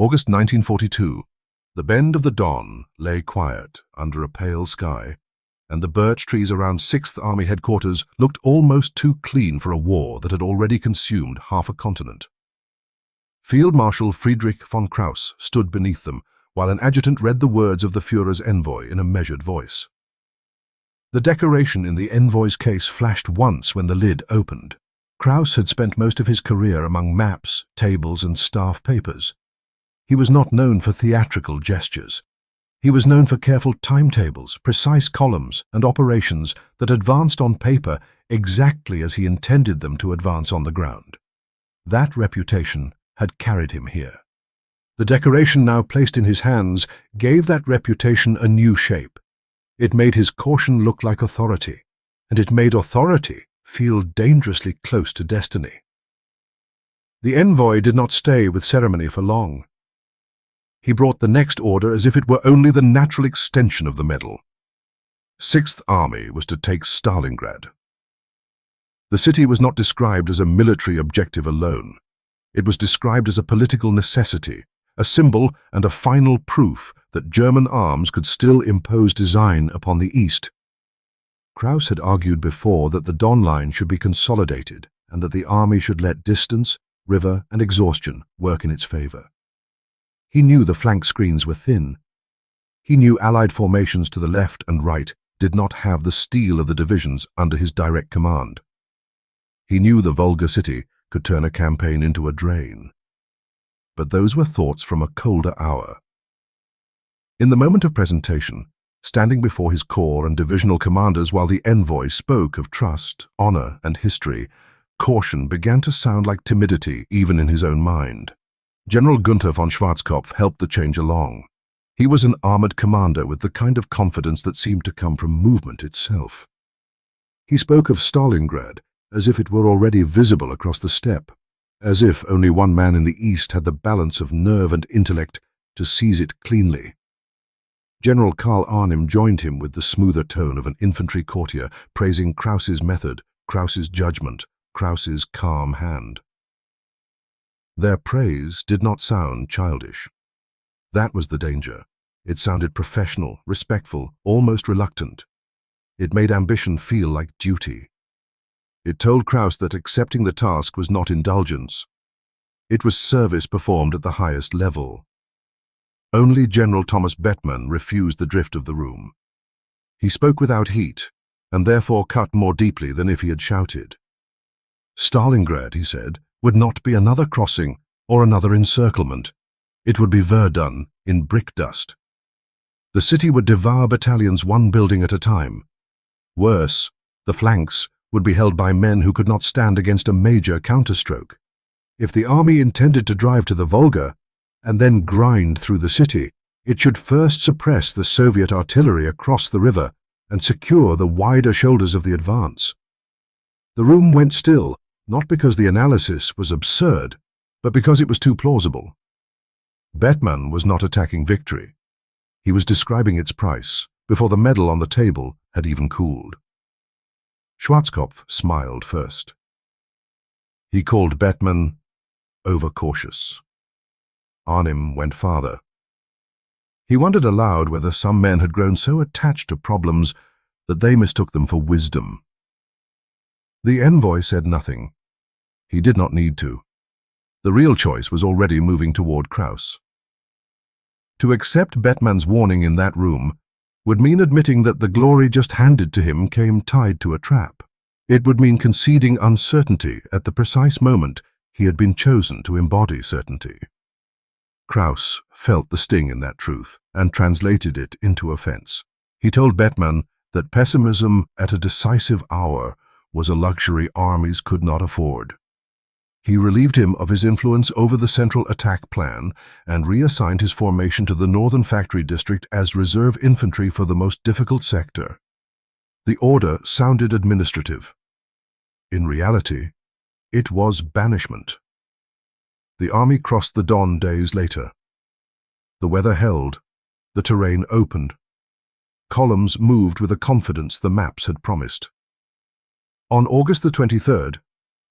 August 1942. The bend of the Don lay quiet under a pale sky, and the birch trees around 6th Army headquarters looked almost too clean for a war that had already consumed half a continent. Field Marshal Friedrich von Krauss stood beneath them, while an adjutant read the words of the Führer's envoy in a measured voice. The decoration in the envoy's case flashed once when the lid opened. Krauss had spent most of his career among maps, tables, and staff papers. He was not known for theatrical gestures. He was known for careful timetables, precise columns, and operations that advanced on paper exactly as he intended them to advance on the ground. That reputation had carried him here. The decoration now placed in his hands gave that reputation a new shape. It made his caution look like authority, and it made authority feel dangerously close to destiny. The envoy did not stay with ceremony for long. He brought the next order as if it were only the natural extension of the medal. 6th Army was to take Stalingrad. The city was not described as a military objective alone. It was described as a political necessity, a symbol and a final proof that German arms could still impose design upon the East. Krauss had argued before that the Don line should be consolidated and that the army should let distance, river, and exhaustion work in its favor. He knew the flank screens were thin. He knew Allied formations to the left and right did not have the steel of the divisions under his direct command. He knew the Volga city could turn a campaign into a drain. But those were thoughts from a colder hour. In the moment of presentation, standing before his corps and divisional commanders while the envoy spoke of trust, honor, and history, caution began to sound like timidity even in his own mind. General Gunther von Schwarzkopf helped the change along. He was an armored commander with the kind of confidence that seemed to come from movement itself. He spoke of Stalingrad as if it were already visible across the steppe, as if only one man in the East had the balance of nerve and intellect to seize it cleanly. General Karl Arnim joined him with the smoother tone of an infantry courtier, praising Krauss's method, Krauss's judgment, Krauss's calm hand. Their praise did not sound childish. That was the danger. It sounded professional, respectful, almost reluctant. It made ambition feel like duty. It told Krauss that accepting the task was not indulgence. It was service performed at the highest level. Only General Thomas Bettmann refused the drift of the room. He spoke without heat, and therefore cut more deeply than if he had shouted. Stalingrad, he said, would not be another crossing or another encirclement. It would be Verdun in brick dust. The city would devour battalions one building at a time. Worse, the flanks would be held by men who could not stand against a major counterstroke. If the army intended to drive to the Volga and then grind through the city, it should first suppress the Soviet artillery across the river and secure the wider shoulders of the advance. The room went still, not because the analysis was absurd, but because it was too plausible. Bettmann was not attacking victory. He was describing its price before the medal on the table had even cooled. Schwarzkopf smiled first. He called Bettmann overcautious. Arnim went farther. He wondered aloud whether some men had grown so attached to problems that they mistook them for wisdom. The envoy said nothing. He did not need to. The real choice was already moving toward Krauss. To accept Bettmann's warning in that room would mean admitting that the glory just handed to him came tied to a trap. It would mean conceding uncertainty at the precise moment he had been chosen to embody certainty. Krauss felt the sting in that truth and translated it into offense. He told Bettmann that pessimism at a decisive hour was a luxury armies could not afford. He relieved him of his influence over the central attack plan and reassigned his formation to the northern factory district as reserve infantry for the most difficult sector. The order sounded administrative. In reality, it was banishment. The army crossed the Don days later. The weather held, the terrain opened. Columns moved with a confidence the maps had promised. On August the 23rd,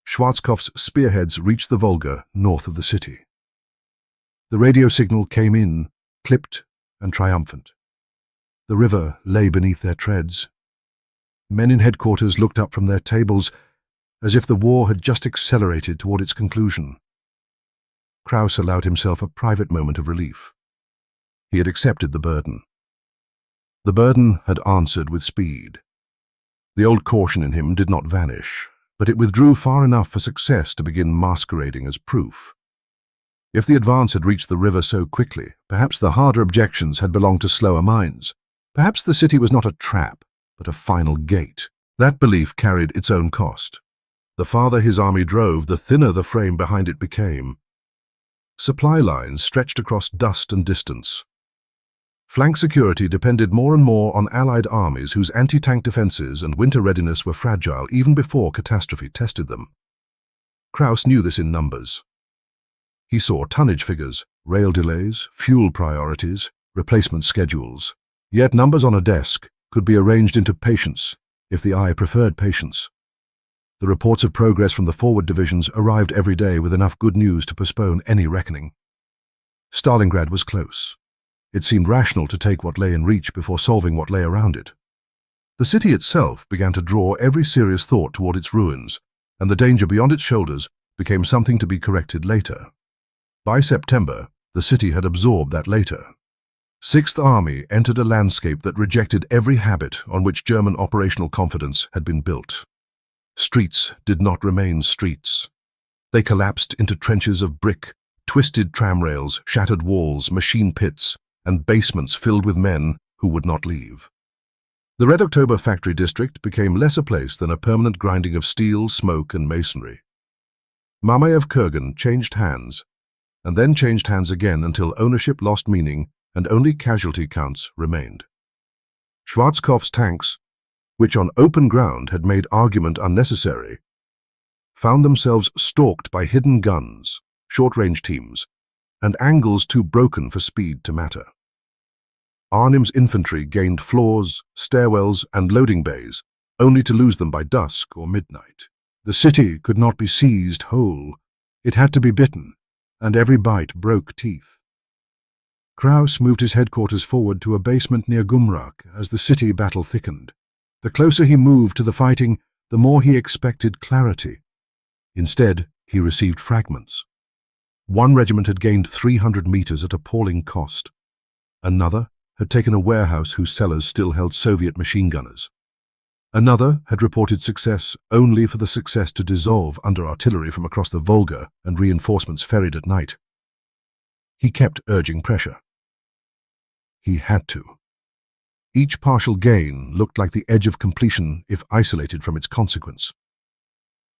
Schwarzkopf's spearheads reached the Volga north of the city. The radio signal came in, clipped and triumphant. The river lay beneath their treads. Men in headquarters looked up from their tables as if the war had just accelerated toward its conclusion. Kraus allowed himself a private moment of relief. He had accepted the burden. The burden had answered with speed. The old caution in him did not vanish, but it withdrew far enough for success to begin masquerading as proof. If the advance had reached the river so quickly, perhaps the harder objections had belonged to slower minds. Perhaps the city was not a trap, but a final gate. That belief carried its own cost. The farther his army drove, the thinner the frame behind it became. Supply lines stretched across dust and distance. Flank security depended more and more on Allied armies whose anti-tank defenses and winter readiness were fragile even before catastrophe tested them. Kraus knew this in numbers. He saw tonnage figures, rail delays, fuel priorities, replacement schedules. Yet numbers on a desk could be arranged into patience, if the eye preferred patience. The reports of progress from the forward divisions arrived every day with enough good news to postpone any reckoning. Stalingrad was close. It seemed rational to take what lay in reach before solving what lay around it. The city itself began to draw every serious thought toward its ruins, and the danger beyond its shoulders became something to be corrected later. By September, the city had absorbed that later. Sixth Army entered a landscape that rejected every habit on which German operational confidence had been built. Streets did not remain streets. They collapsed into trenches of brick, twisted tramrails, shattered walls, machine pits, and basements filled with men who would not leave. The Red October factory district became less a place than a permanent grinding of steel, smoke, and masonry. Mamayev-Kurgan changed hands, and then changed hands again until ownership lost meaning and only casualty counts remained. Schwarzkopf's tanks, which on open ground had made argument unnecessary, found themselves stalked by hidden guns, short-range teams, and angles too broken for speed to matter. Arnim's infantry gained floors, stairwells, and loading bays, only to lose them by dusk or midnight. The city could not be seized whole. It had to be bitten, and every bite broke teeth. Kraus moved his headquarters forward to a basement near Gumrak as the city battle thickened. The closer he moved to the fighting, the more he expected clarity. Instead, he received fragments. One regiment had gained 300 meters at appalling cost. Another had taken a warehouse whose cellars still held Soviet machine gunners. Another had reported success only for the success to dissolve under artillery from across the Volga and reinforcements ferried at night. He kept urging pressure. He had to. Each partial gain looked like the edge of completion if isolated from its consequence.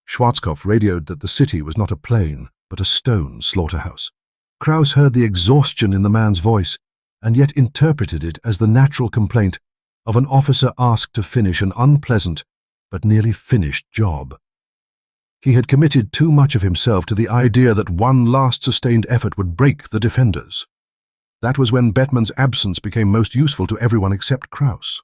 Schwarzkopf radioed that the city was not a plain, but a stone slaughterhouse. Kraus heard the exhaustion in the man's voice, and yet interpreted it as the natural complaint of an officer asked to finish an unpleasant but nearly finished job. He had committed too much of himself to the idea that one last sustained effort would break the defenders. That was when Bettman's absence became most useful to everyone except Kraus.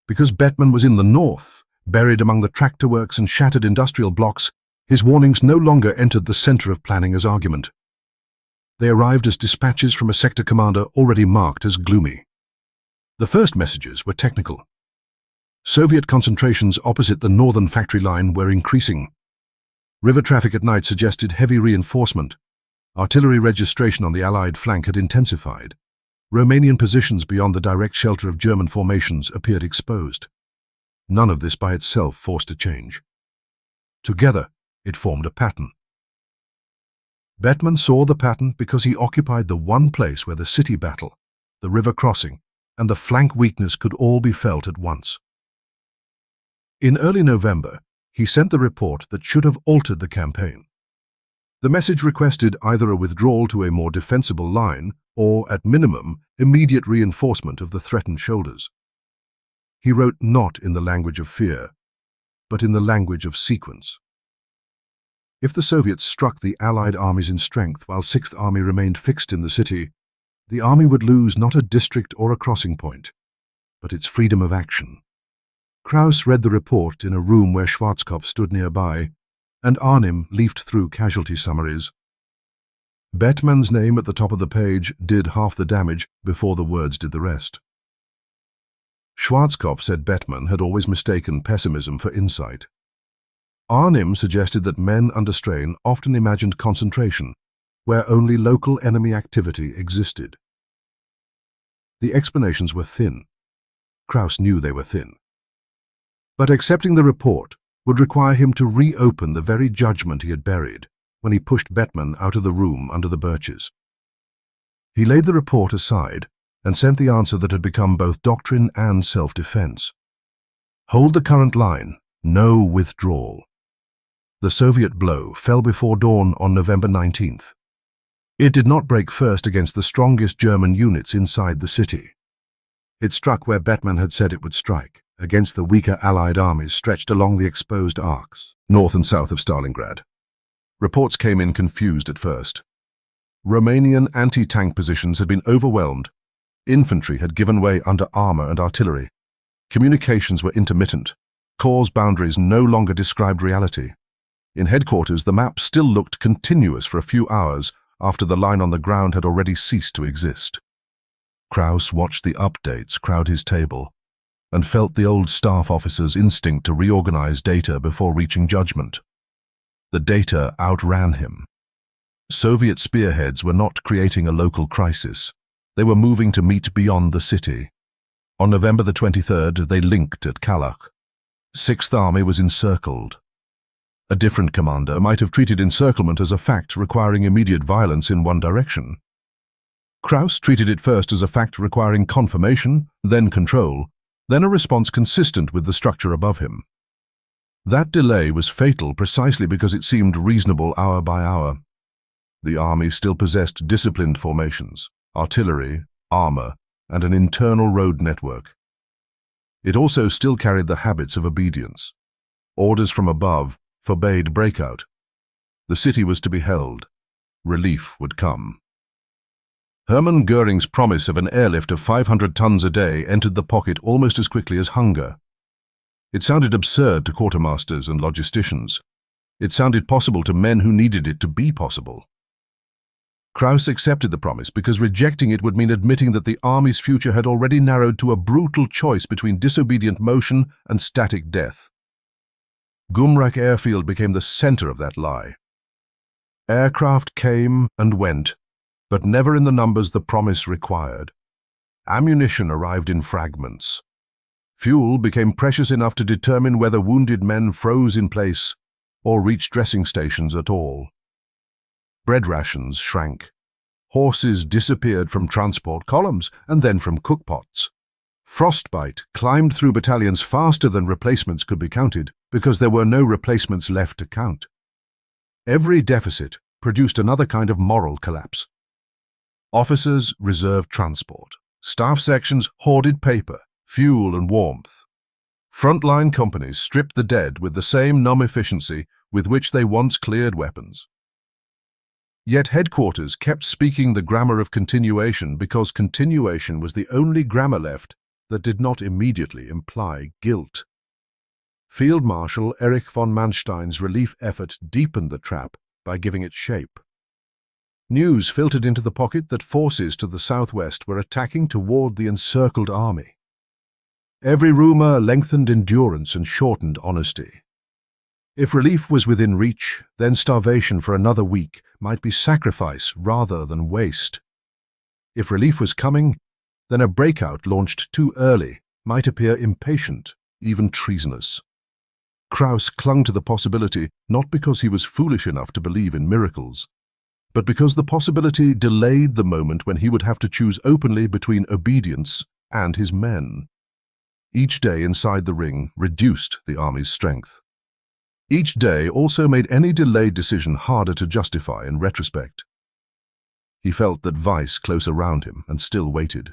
Because Bettman was in the north, buried among the tractor works and shattered industrial blocks, his warnings no longer entered the center of planning as argument. They arrived as dispatches from a sector commander already marked as gloomy. The first messages were technical. Soviet concentrations opposite the northern factory line were increasing. River traffic at night suggested heavy reinforcement. Artillery registration on the Allied flank had intensified. Romanian positions beyond the direct shelter of German formations appeared exposed. None of this by itself forced a change. Together, it formed a pattern. Bettman saw the pattern because he occupied the one place where the city battle, the river crossing, and the flank weakness could all be felt at once. In early November, he sent the report that should have altered the campaign. The message requested either a withdrawal to a more defensible line or, at minimum, immediate reinforcement of the threatened shoulders. He wrote not in the language of fear, but in the language of sequence. If the Soviets struck the Allied armies in strength while Sixth Army remained fixed in the city, the army would lose not a district or a crossing point, but its freedom of action. Kraus read the report in a room where Schwarzkopf stood nearby, and Arnim leafed through casualty summaries. Bettman's name at the top of the page did half the damage before the words did the rest. Schwarzkopf said Bettman had always mistaken pessimism for insight. Arnim suggested that men under strain often imagined concentration, where only local enemy activity existed. The explanations were thin. Kraus knew they were thin. But accepting the report would require him to reopen the very judgment he had buried when he pushed Bettman out of the room under the birches. He laid the report aside and sent the answer that had become both doctrine and self-defense. Hold the current line, no withdrawal. The Soviet blow fell before dawn on November 19th. It did not break first against the strongest German units inside the city. It struck where Bettman had said it would strike, against the weaker Allied armies stretched along the exposed arcs, north and south of Stalingrad. Reports came in confused at first. Romanian anti-tank positions had been overwhelmed. Infantry had given way under armor and artillery. Communications were intermittent. Corps boundaries no longer described reality. In headquarters, the map still looked continuous for a few hours after the line on the ground had already ceased to exist. Kraus watched the updates crowd his table and felt the old staff officer's instinct to reorganize data before reaching judgment. The data outran him. Soviet spearheads were not creating a local crisis. They were moving to meet beyond the city. On November the 23rd, they linked at Kalach. 6th Army was encircled. A different commander might have treated encirclement as a fact requiring immediate violence in one direction. Kraus treated it first as a fact requiring confirmation, then control, then a response consistent with the structure above him. That delay was fatal precisely because it seemed reasonable hour by hour. The army still possessed disciplined formations, artillery, armor, and an internal road network. It also still carried the habits of obedience. Orders from above forbade breakout. The city was to be held. Relief would come. Hermann Göring's promise of an airlift of 500 tons a day entered the pocket almost as quickly as hunger. It sounded absurd to quartermasters and logisticians. It sounded possible to men who needed it to be possible. Kraus accepted the promise because rejecting it would mean admitting that the army's future had already narrowed to a brutal choice between disobedient motion and static death. Gumrak airfield became the center of that lie. Aircraft came and went, but never in the numbers the promise required. Ammunition arrived in fragments. Fuel became precious enough to determine whether wounded men froze in place or reached dressing stations at all. Bread rations shrank. Horses disappeared from transport columns and then from cookpots. Frostbite climbed through battalions faster than replacements could be counted because there were no replacements left to count. Every deficit produced another kind of moral collapse. Officers reserved transport. Staff sections hoarded paper, fuel and warmth. Frontline companies stripped the dead with the same numb efficiency with which they once cleared weapons. Yet headquarters kept speaking the grammar of continuation because continuation was the only grammar left that did not immediately imply guilt. Field Marshal Erich von Manstein's relief effort deepened the trap by giving it shape. News filtered into the pocket that forces to the southwest were attacking toward the encircled army. Every rumor lengthened endurance and shortened honesty. If relief was within reach, then starvation for another week might be sacrifice rather than waste. If relief was coming, then a breakout launched too early might appear impatient, even treasonous. Kraus clung to the possibility not because he was foolish enough to believe in miracles, but because the possibility delayed the moment when he would have to choose openly between obedience and his men. Each day inside the ring reduced the army's strength. Each day also made any delayed decision harder to justify in retrospect. He felt that vice close around him and still waited.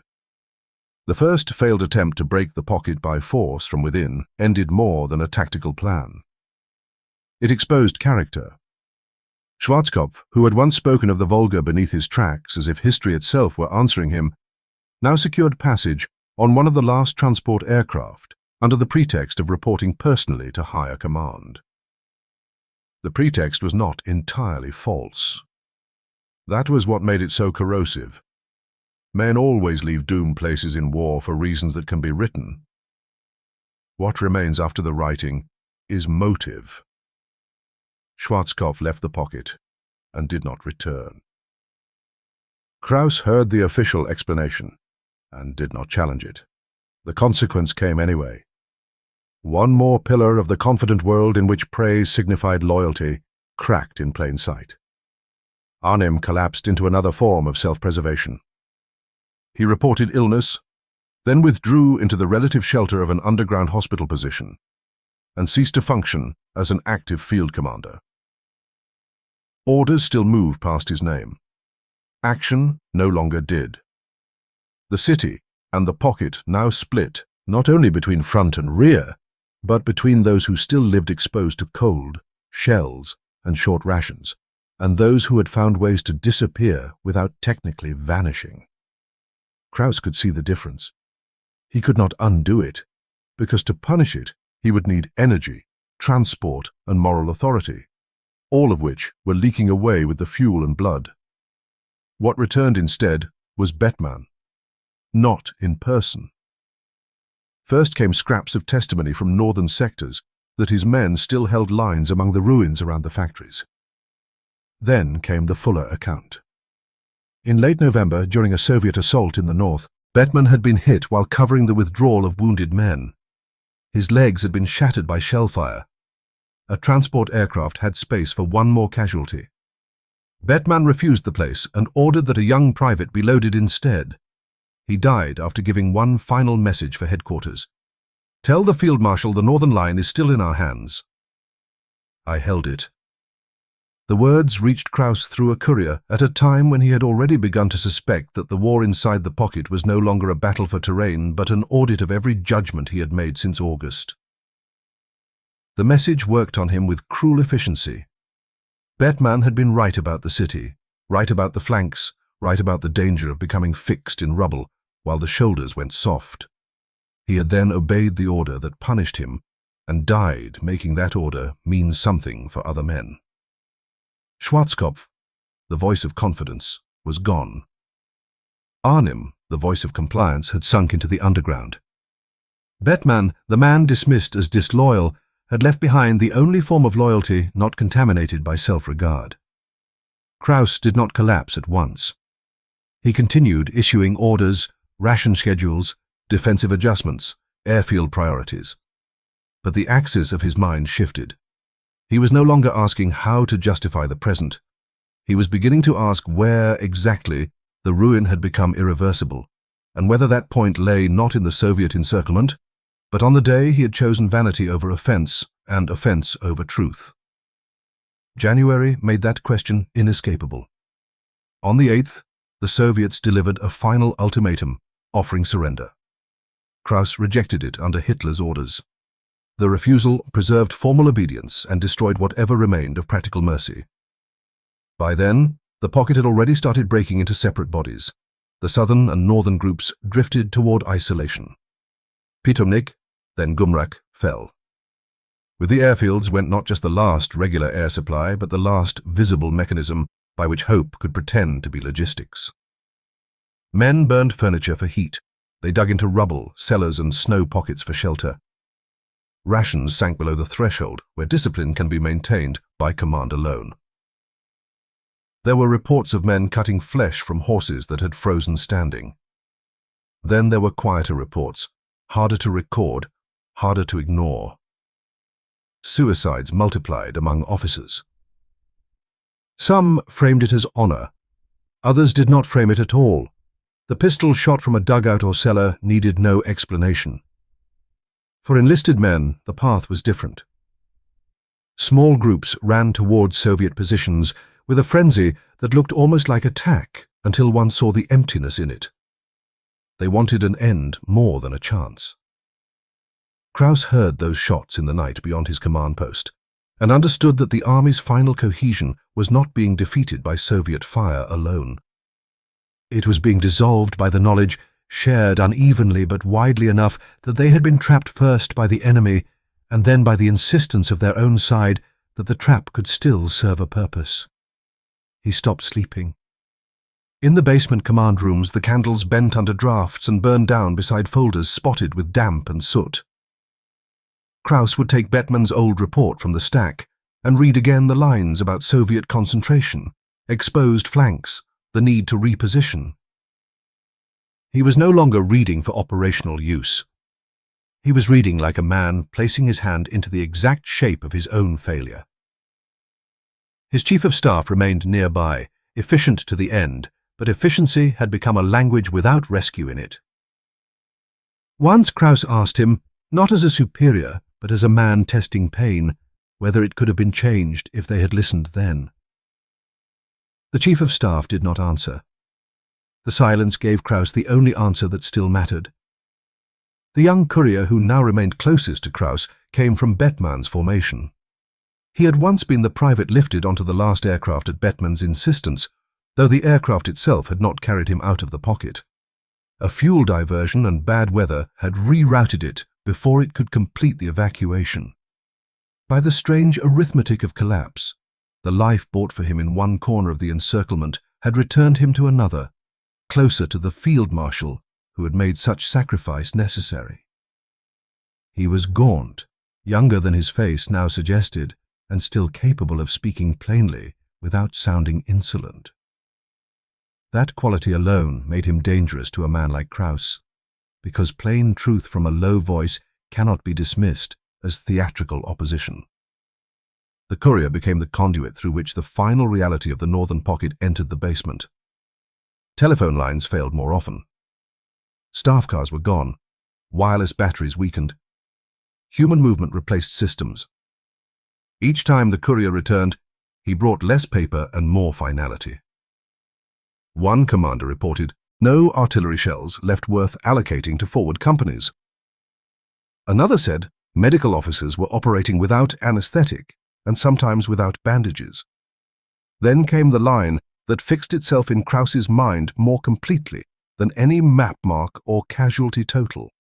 The first failed attempt to break the pocket by force from within ended more than a tactical plan. It exposed character. Schwarzkopf, who had once spoken of the Volga beneath his tracks as if history itself were answering him, now secured passage on one of the last transport aircraft under the pretext of reporting personally to higher command. The pretext was not entirely false. That was what made it so corrosive. Men always leave doomed places in war for reasons that can be written. What remains after the writing is motive. Schwarzkopf left the pocket and did not return. Kraus heard the official explanation and did not challenge it. The consequence came anyway. One more pillar of the confident world in which praise signified loyalty cracked in plain sight. Arnim collapsed into another form of self-preservation. He reported illness, then withdrew into the relative shelter of an underground hospital position and ceased to function as an active field commander. Orders still moved past his name. Action no longer did. The city and the pocket now split not only between front and rear, but between those who still lived exposed to cold, shells, and short rations, and those who had found ways to disappear without technically vanishing. Kraus could see the difference. He could not undo it, because to punish it, he would need energy, transport, and moral authority, all of which were leaking away with the fuel and blood. What returned instead was Bettman, not in person. First came scraps of testimony from northern sectors that his men still held lines among the ruins around the factories. Then came the fuller account. In late November, during a Soviet assault in the north, Bettman had been hit while covering the withdrawal of wounded men. His legs had been shattered by shellfire. A transport aircraft had space for one more casualty. Bettman refused the place and ordered that a young private be loaded instead. He died after giving one final message for headquarters. "Tell the Field Marshal the Northern Line is still in our hands." I held it. The words reached Kraus through a courier at a time when he had already begun to suspect that the war inside the pocket was no longer a battle for terrain, but an audit of every judgment he had made since August. The message worked on him with cruel efficiency. Bettman had been right about the city, right about the flanks, right about the danger of becoming fixed in rubble, while the shoulders went soft. He had then obeyed the order that punished him, and died making that order mean something for other men. Schwarzkopf, the voice of confidence, was gone. Arnim, the voice of compliance, had sunk into the underground. Bettman, the man dismissed as disloyal, had left behind the only form of loyalty not contaminated by self-regard. Kraus did not collapse at once. He continued issuing orders, ration schedules, defensive adjustments, airfield priorities. But the axis of his mind shifted. He was no longer asking how to justify the present. He was beginning to ask where exactly the ruin had become irreversible, and whether that point lay not in the Soviet encirclement, but on the day he had chosen vanity over offense and offense over truth. January made that question inescapable. On the 8th, the Soviets delivered a final ultimatum, offering surrender. Kraus rejected it under Hitler's orders. The refusal preserved formal obedience and destroyed whatever remained of practical mercy. By then, the pocket had already started breaking into separate bodies. The southern and northern groups drifted toward isolation. Pitomnik, then Gumrak, fell. With the airfields went not just the last regular air supply, but the last visible mechanism by which hope could pretend to be logistics. Men burned furniture for heat. They dug into rubble, cellars, and snow pockets for shelter. Rations sank below the threshold where discipline can be maintained by command alone. There were reports of men cutting flesh from horses that had frozen standing. Then there were quieter reports, harder to record, harder to ignore. Suicides multiplied among officers. Some framed it as honor. Others did not frame it at all. The pistol shot from a dugout or cellar needed no explanation. For enlisted men, the path was different. Small groups ran towards Soviet positions with a frenzy that looked almost like attack until one saw the emptiness in it. They wanted an end more than a chance. Kraus heard those shots in the night beyond his command post and understood that the army's final cohesion was not being defeated by Soviet fire alone. It was being dissolved by the knowledge, shared unevenly but widely enough, that they had been trapped first by the enemy and then by the insistence of their own side that the trap could still serve a purpose. He stopped sleeping, In the basement command rooms, the candles bent under drafts and burned down beside folders spotted with damp and soot. Kraus would take Bettman's old report from the stack and read again the lines about Soviet concentration, exposed flanks, the need to reposition. He was no longer reading for operational use. He was reading like a man placing his hand into the exact shape of his own failure. His chief of staff remained nearby, efficient to the end, but efficiency had become a language without rescue in it. Once Kraus asked him, not as a superior, but as a man testing pain, whether it could have been changed if they had listened then. The chief of staff did not answer. The silence gave Kraus the only answer that still mattered. The young courier who now remained closest to Kraus came from Bettman's formation. He had once been the private lifted onto the last aircraft at Bettman's insistence, though the aircraft itself had not carried him out of the pocket. A fuel diversion and bad weather had rerouted it before it could complete the evacuation. By the strange arithmetic of collapse, the life bought for him in one corner of the encirclement had returned him to another, closer to the field marshal who had made such sacrifice necessary. He was gaunt, younger than his face now suggested, and still capable of speaking plainly without sounding insolent. That quality alone made him dangerous to a man like Kraus, because plain truth from a low voice cannot be dismissed as theatrical opposition. The courier became the conduit through which the final reality of the northern pocket entered the basement. Telephone lines failed more often. Staff cars were gone, wireless batteries weakened. Human movement replaced systems. Each time the courier returned, he brought less paper and more finality. One commander reported no artillery shells left worth allocating to forward companies. Another said medical officers were operating without anesthetic and sometimes without bandages. Then came the line that fixed itself in Kraus's mind more completely than any map mark or casualty total.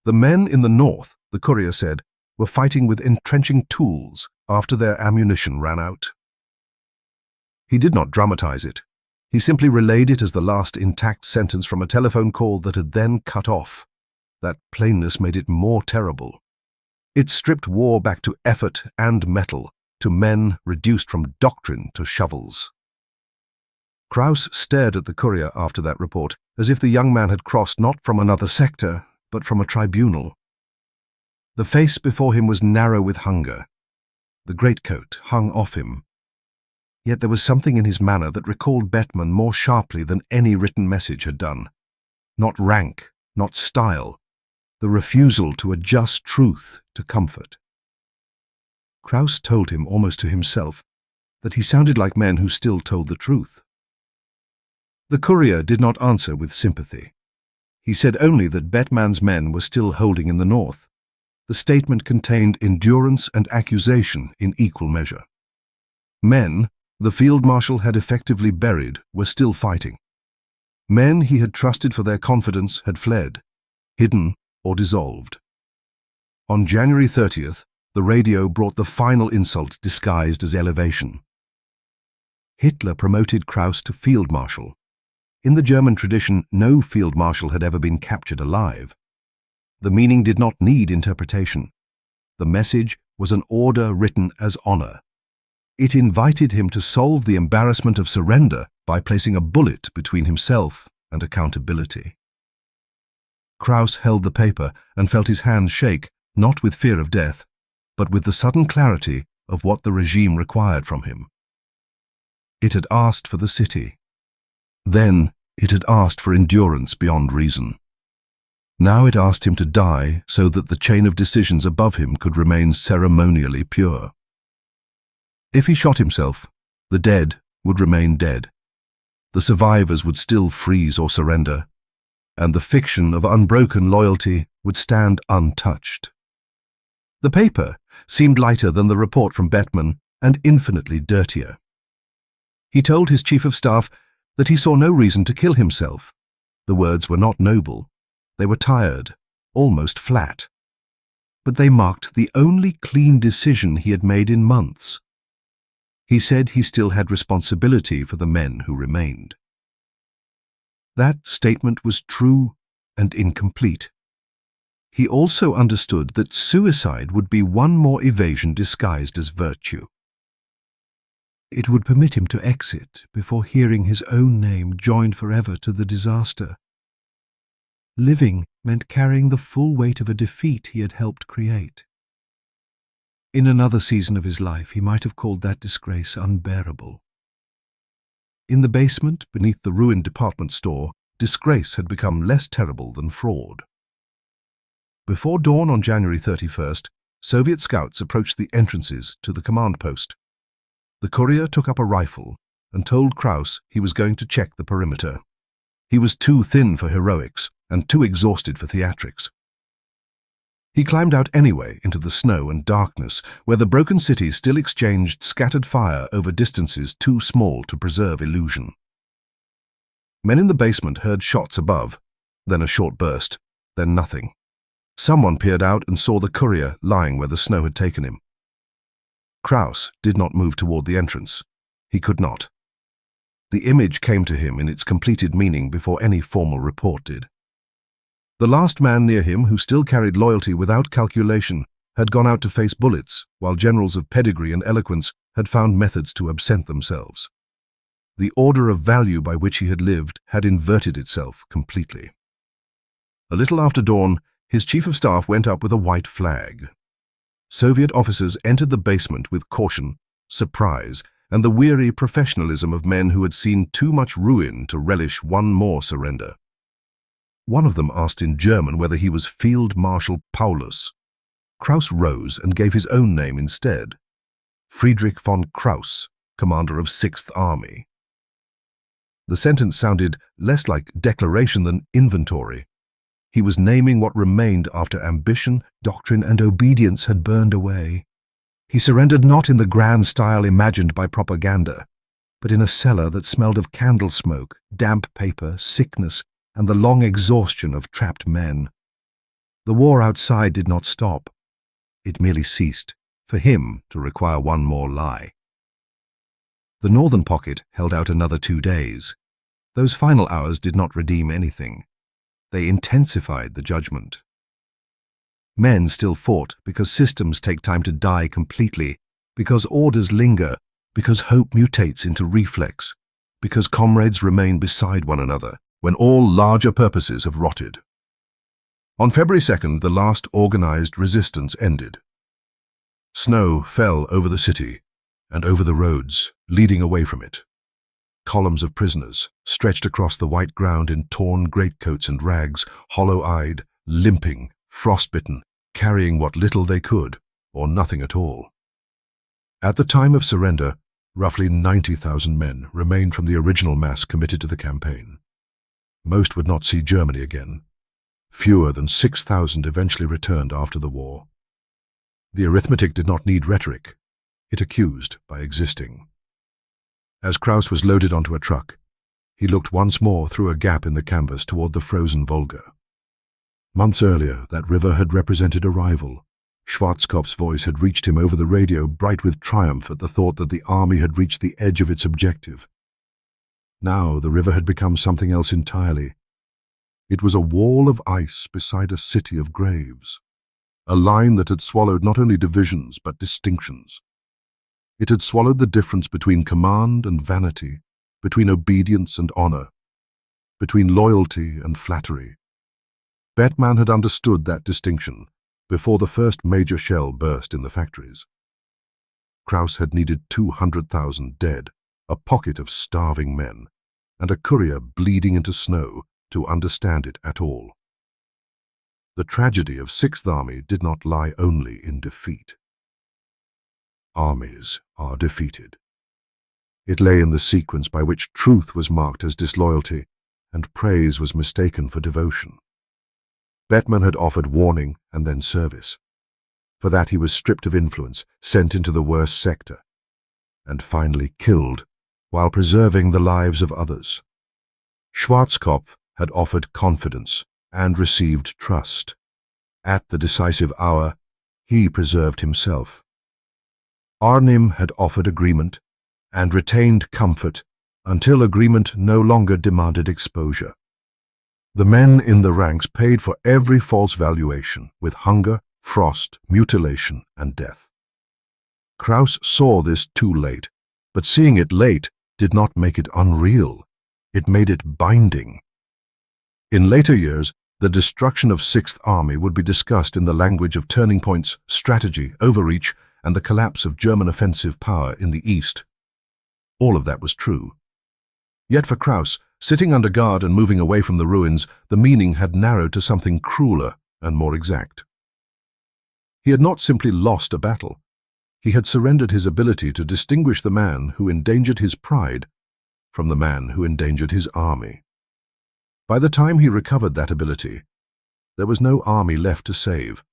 The men in the north, the courier said, were fighting with entrenching tools after their ammunition ran out. He did not dramatize it. He simply relayed it as the last intact sentence from a telephone call that had then cut off. That plainness made it more terrible. It stripped war back to effort and metal, to men reduced from doctrine to shovels. Kraus stared at the courier after that report, as if the young man had crossed not from another sector, but from a tribunal. The face before him was narrow with hunger. The greatcoat hung off him. Yet there was something in his manner that recalled Bettman more sharply than any written message had done. Not rank, not style, the refusal to adjust truth to comfort. Kraus told him almost to himself that he sounded like men who still told the truth. The courier did not answer with sympathy. He said only that Bettman's men were still holding in the north. The statement contained endurance and accusation in equal measure. Men the field marshal had effectively buried were still fighting. Men he had trusted for their confidence had fled, hidden or dissolved. On January 30th, the radio brought the final insult disguised as elevation. Hitler promoted Kraus to field marshal. In the German tradition, no field marshal had ever been captured alive. The meaning did not need interpretation. The message was an order written as honor. It invited him to solve the embarrassment of surrender by placing a bullet between himself and accountability. Kraus held the paper and felt his hands shake, not with fear of death, but with the sudden clarity of what the regime required from him. It had asked for the city. Then it had asked for endurance beyond reason. Now it asked him to die so that the chain of decisions above him could remain ceremonially pure. If he shot himself, the dead would remain dead. The survivors would still freeze or surrender, and the fiction of unbroken loyalty would stand untouched. The paper seemed lighter than the report from Bettman and infinitely dirtier. He told his chief of staff that he saw no reason to kill himself. The words were not noble. They were tired, almost flat. But they marked the only clean decision he had made in months. He said he still had responsibility for the men who remained. That statement was true and incomplete. He also understood that suicide would be one more evasion disguised as virtue. It would permit him to exit before hearing his own name joined forever to the disaster. Living meant carrying the full weight of a defeat he had helped create. In another season of his life, he might have called that disgrace unbearable. In the basement, beneath the ruined department store, disgrace had become less terrible than fraud. Before dawn on January 31st, Soviet scouts approached the entrances to the command post. The courier took up a rifle and told Kraus he was going to check the perimeter. He was too thin for heroics and too exhausted for theatrics. He climbed out anyway into the snow and darkness, where the broken city still exchanged scattered fire over distances too small to preserve illusion. Men in the basement heard shots above, then a short burst, then nothing. Someone peered out and saw the courier lying where the snow had taken him. Kraus did not move toward the entrance. He could not. The image came to him in its completed meaning before any formal report did. The last man near him, who still carried loyalty without calculation, had gone out to face bullets, while generals of pedigree and eloquence had found methods to absent themselves. The order of value by which he had lived had inverted itself completely. A little after dawn, his chief of staff went up with a white flag. Soviet officers entered the basement with caution, surprise, and the weary professionalism of men who had seen too much ruin to relish one more surrender. One of them asked in German whether he was Field Marshal Paulus. Kraus rose and gave his own name instead. Friedrich von Kraus, commander of 6th Army. The sentence sounded less like declaration than inventory. He was naming what remained after ambition, doctrine, and obedience had burned away. He surrendered not in the grand style imagined by propaganda, but in a cellar that smelled of candle smoke, damp paper, sickness, and the long exhaustion of trapped men. The war outside did not stop. It merely ceased, for him to require one more lie. The northern pocket held out another 2 days. Those final hours did not redeem anything. They intensified the judgment. Men still fought because systems take time to die completely, because orders linger, because hope mutates into reflex, because comrades remain beside one another when all larger purposes have rotted. On February 2nd, the last organized resistance ended. Snow fell over the city and over the roads leading away from it. Columns of prisoners stretched across the white ground in torn greatcoats and rags, hollow-eyed, limping, frostbitten, carrying what little they could, or nothing at all. At the time of surrender, roughly 90,000 men remained from the original mass committed to the campaign. Most would not see Germany again. Fewer than 6,000 eventually returned after the war. The arithmetic did not need rhetoric. It accused by existing. As Kraus was loaded onto a truck, he looked once more through a gap in the canvas toward the frozen Volga. Months earlier, that river had represented a rival. Schwarzkopf's voice had reached him over the radio, bright with triumph at the thought that the army had reached the edge of its objective. Now the river had become something else entirely. It was a wall of ice beside a city of graves, a line that had swallowed not only divisions but distinctions. It had swallowed the difference between command and vanity, between obedience and honor, between loyalty and flattery. Bettman had understood that distinction before the first major shell burst in the factories. Kraus had needed 200,000 dead, a pocket of starving men, and a courier bleeding into snow to understand it at all. The tragedy of 6th Army did not lie only in defeat. Armies are defeated. It lay in the sequence by which truth was marked as disloyalty and praise was mistaken for devotion. Bettman had offered warning and then service. For that he was stripped of influence, sent into the worst sector, and finally killed while preserving the lives of others. Schwarzkopf had offered confidence and received trust. At the decisive hour, he preserved himself. Arnim had offered agreement and retained comfort until agreement no longer demanded exposure. The men in the ranks paid for every false valuation, with hunger, frost, mutilation, and death. Kraus saw this too late, but seeing it late did not make it unreal. It made it binding. In later years, the destruction of Sixth Army would be discussed in the language of turning points, strategy, overreach, and the collapse of German offensive power in the East. All of that was true. Yet for Kraus, sitting under guard and moving away from the ruins, the meaning had narrowed to something crueler and more exact. He had not simply lost a battle. He had surrendered his ability to distinguish the man who endangered his pride from the man who endangered his army. By the time he recovered that ability, there was no army left to save,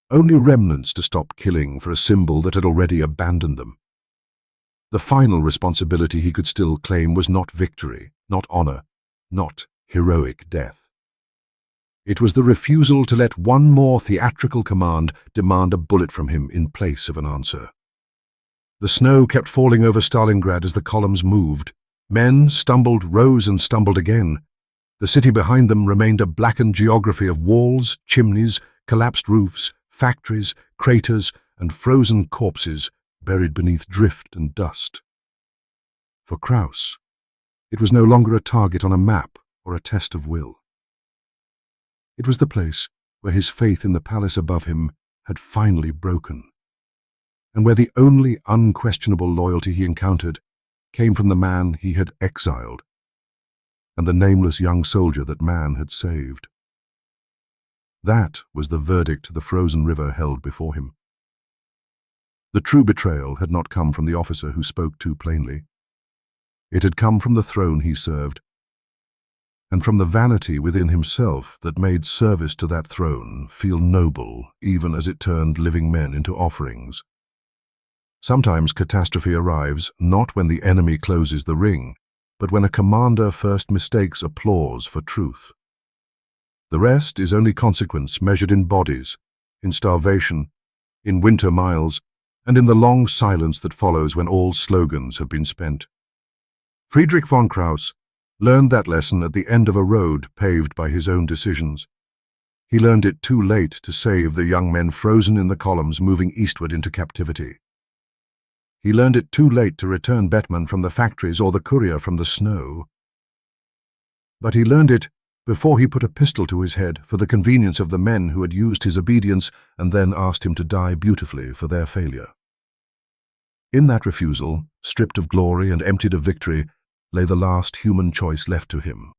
only remnants to stop killing for a symbol that had already abandoned them. The final responsibility he could still claim was not victory, not honor, not heroic death. It was the refusal to let one more theatrical command demand a bullet from him in place of an answer. The snow kept falling over Stalingrad as the columns moved. Men stumbled, rose, and stumbled again. The city behind them remained a blackened geography of walls, chimneys, collapsed roofs, factories, craters, and frozen corpses buried beneath drift and dust. For Kraus, it was no longer a target on a map or a test of will. It was the place where his faith in the palace above him had finally broken, and where the only unquestionable loyalty he encountered came from the man he had exiled, and the nameless young soldier that man had saved. That was the verdict the frozen river held before him. The true betrayal had not come from the officer who spoke too plainly. It had come from the throne he served, and from the vanity within himself that made service to that throne feel noble, even as it turned living men into offerings. Sometimes catastrophe arrives not when the enemy closes the ring, but when a commander first mistakes applause for truth. The rest is only consequence measured in bodies, in starvation, in winter miles, and in the long silence that follows when all slogans have been spent. Friedrich von Kraus learned that lesson at the end of a road paved by his own decisions. He learned it too late to save the young men frozen in the columns moving eastward into captivity. He learned it too late to return Bettmann from the factories or the courier from the snow. But he learned it before he put a pistol to his head for the convenience of the men who had used his obedience and then asked him to die beautifully for their failure. In that refusal, stripped of glory and emptied of victory, lay the last human choice left to him.